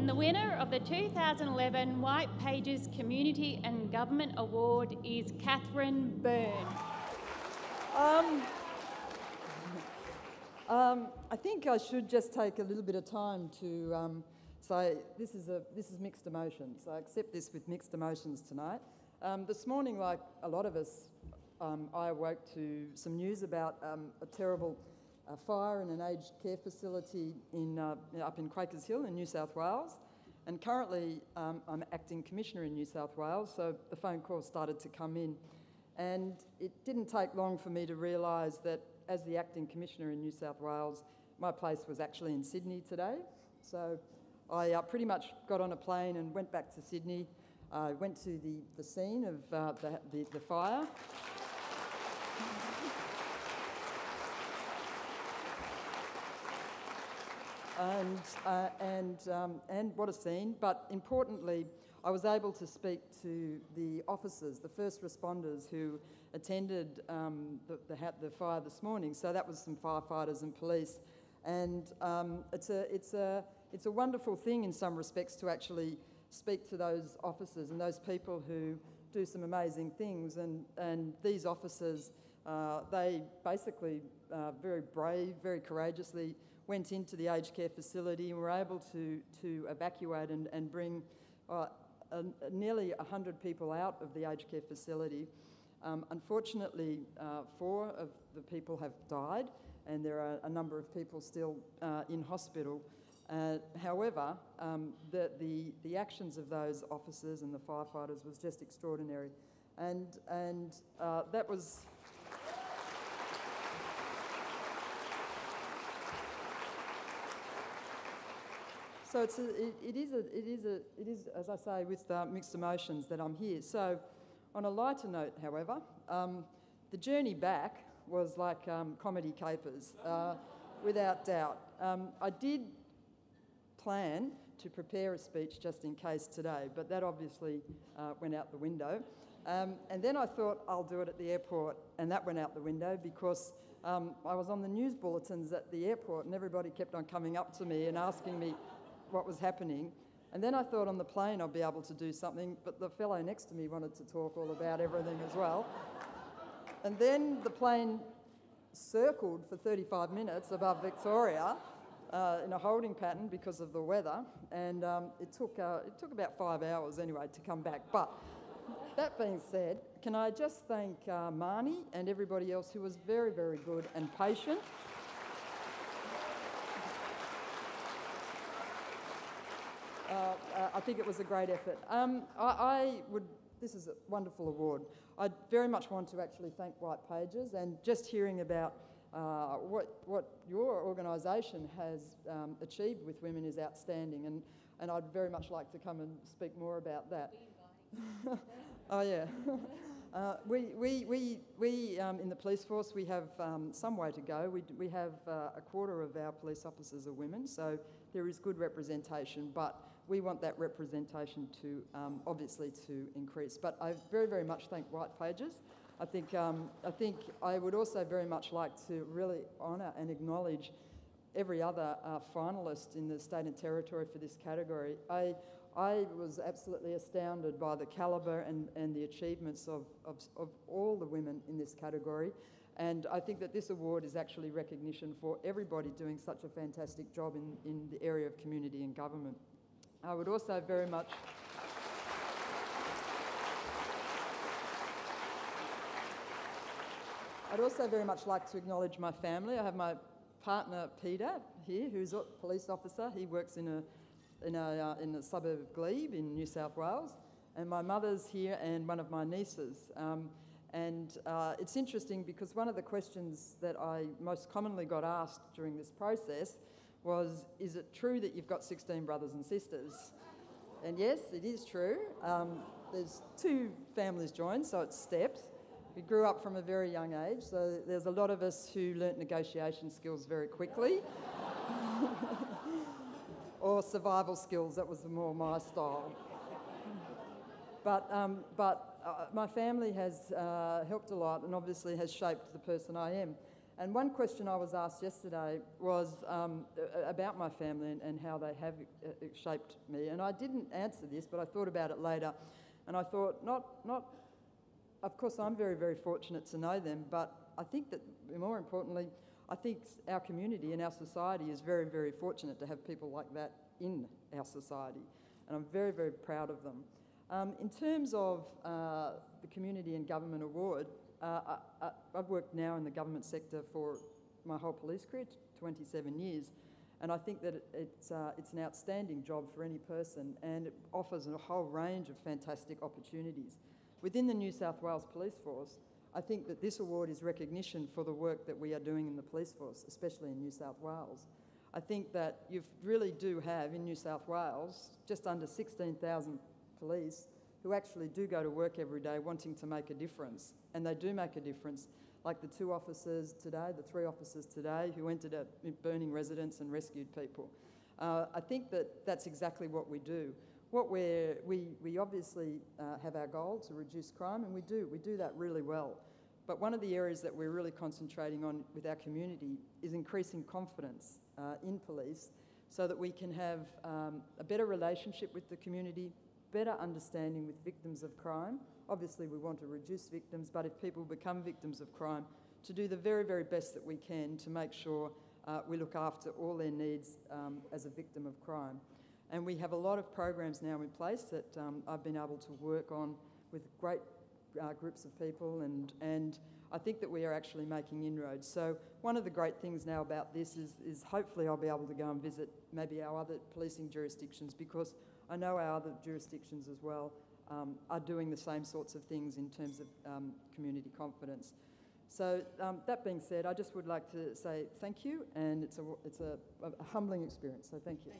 And the winner of the 2011 White Pages Community and Government Award is Catherine Byrne. I think I should just take a little bit of time to say this is mixed emotions. I accept this with mixed emotions tonight. This morning, like a lot of us, I awoke to some news about a terrible fire in an aged care facility up in Quakers Hill in New South Wales. And currently, I'm acting commissioner in New South Wales, so the phone calls started to come in. And it didn't take long for me to realise that as the acting commissioner in New South Wales, my place was actually in Sydney today. So I pretty much got on a plane and went back to Sydney. I went to the scene of the fire. And what a scene. But importantly, I was able to speak to the officers, the first responders who attended the fire this morning. So that was some firefighters and police. And it's a wonderful thing in some respects to actually speak to those officers and those people who do some amazing things. And these officers, they basically very brave, very courageously went into the aged care facility and were able to evacuate and bring nearly 100 people out of the aged care facility. Unfortunately, 4 of the people have died, and there are a number of people still in hospital. However, the actions of those officers and the firefighters was just extraordinary, and that was. So it is, as I say, with mixed emotions that I'm here. So, on a lighter note, however, the journey back was like comedy capers, without doubt. I did plan to prepare a speech just in case today, but that obviously went out the window. And then I thought I'll do it at the airport, and that went out the window because I was on the news bulletins at the airport, and everybody kept on coming up to me and asking me what was happening. And then I thought on the plane I'd be able to do something, but the fellow next to me wanted to talk all about everything as well. And then the plane circled for 35 minutes above Victoria in a holding pattern because of the weather, and it took about 5 hours anyway to come back. But that being said, can I just thank Marnie and everybody else who was very, very good and patient. I think it was a great effort. This is a wonderful award. I very much want to actually thank White Pages, and just hearing about what your organisation has achieved with women is outstanding, and I'd very much like to come and speak more about that. Oh yeah. We in the police force, we have some way to go. We have a quarter of our police officers are women, so there is good representation, but we want that representation to obviously to increase. But I very, very much thank White Pages. I think I would also very much like to really honour and acknowledge every other finalist in the state and territory for this category. I was absolutely astounded by the calibre and the achievements of all the women in this category. And I think that this award is actually recognition for everybody doing such a fantastic job in the area of community and government. I would also very much... I'd also very much like to acknowledge my family. I have my partner Peter here, who's a police officer. He works in the suburb of Glebe in New South Wales, and my mother's here and one of my nieces. It's interesting because one of the questions that I most commonly got asked during this process was, is it true that you've got 16 brothers and sisters? And yes, it is true. There's 2 families joined, so it's steps. We grew up from a very young age, so there's a lot of us who learnt negotiation skills very quickly. Or survival skills, that was more my style. But my family has helped a lot and obviously has shaped the person I am. And one question I was asked yesterday was about my family and how they have shaped me. And I didn't answer this, but I thought about it later. And I thought, of course, I'm very, very fortunate to know them, but I think that more importantly, I think our community and our society is very, very fortunate to have people like that in our society. And I'm very, very proud of them. In terms of the Community and Government Award, I've worked now in the government sector for my whole police career, 27 years, and I think that it's an outstanding job for any person, and it offers a whole range of fantastic opportunities. Within the New South Wales Police Force, I think that this award is recognition for the work that we are doing in the police force, especially in New South Wales. I think that you really do have in New South Wales just under 16,000 police who actually do go to work every day wanting to make a difference, and they do make a difference, like the 2 officers today, the 3 officers today who entered a burning residence and rescued people. I think that that's exactly what we do. We obviously have our goal to reduce crime, and we do that really well. But one of the areas that we're really concentrating on with our community is increasing confidence in police so that we can have a better relationship with the community, better understanding with victims of crime. Obviously, we want to reduce victims, but if people become victims of crime, to do the very, very best that we can to make sure we look after all their needs as a victim of crime. And we have a lot of programs now in place that I've been able to work on with great groups of people, and I think that we are actually making inroads. So one of the great things now about this is hopefully I'll be able to go and visit maybe our other policing jurisdictions, because I know our other jurisdictions as well are doing the same sorts of things in terms of community confidence. So that being said, I just would like to say thank you, and it's a humbling experience, so thank you.